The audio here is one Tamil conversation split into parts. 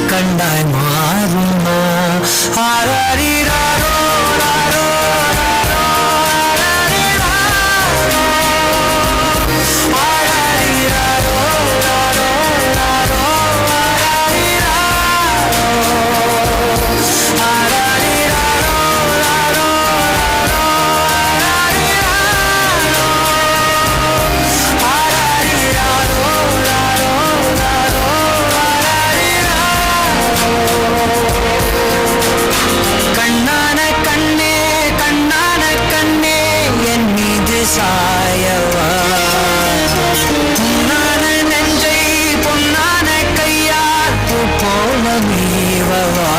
கண்டாய் மாறுமா ஆராரிராரோ ராரோ ராரோ ஆராரிராரோ ராரோ ராரோ ஆராரிராரோ ராரோ கண்ணான கண்ணே கண்ணான கண்ணே என் மீது சாயவா பொன்னான நெஞ்சை பொன்னான கையால் பூ போல நீவவா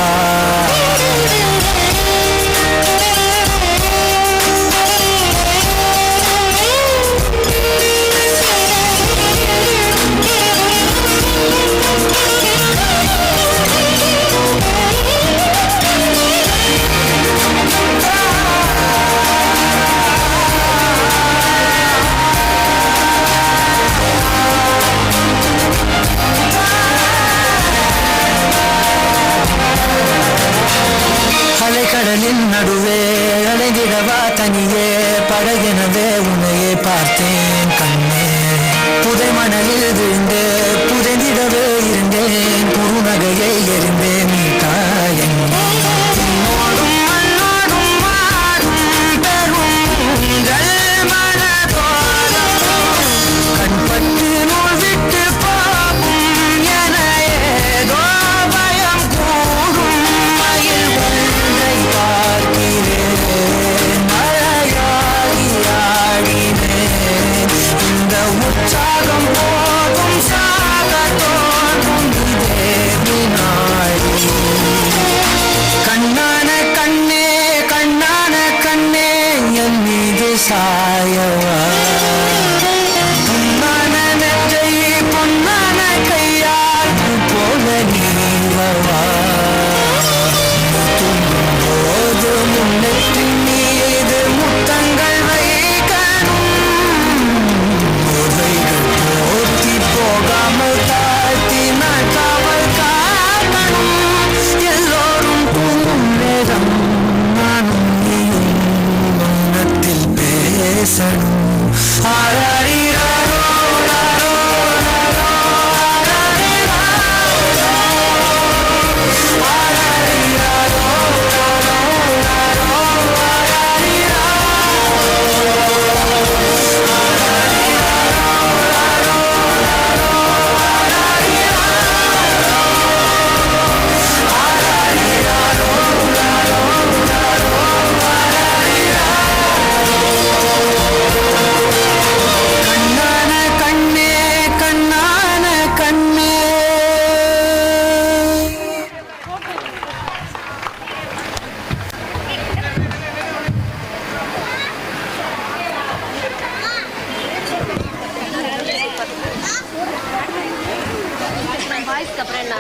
கடலின் நடுவே அலைந்திடவா தனியே படகெனவே உன்னையே பார்த்தேன் கண்ணே புதை மணலில் விழுந்து புதைந்திடவே இருந்தேன் குறுநகையை எறிந்தேன் நீ தாயன் கண்பட்டு நூல் விட்டு பாவும் என ஏதோ பயம் கூடும் மயில் இந்த உற்சாகம் போதும் சாக தோன்றும் இதே வினாடி கண்ணான கண்ணே கண்ணான கண்ணே என் மீது சாயவா பொன்னான நெஞ்சை பொன்னான கையால் போல நீவவா போது முன்னெற்றின் மீது முத்தங்கள் வைக்கணும் போதைகள் போர்த்தி போகாமல் தாழ்த்தி நாட்டாமல் காக்கணும் எல்லோரும் தூங்கும் நேரம் நானும் நீயும் மௌனத்தில் பேசணும் ஆராரிராரோ ராரோ ராரோ ஆராரிராரோ வாய்ஸ்க்கு அப்புறம் என்ன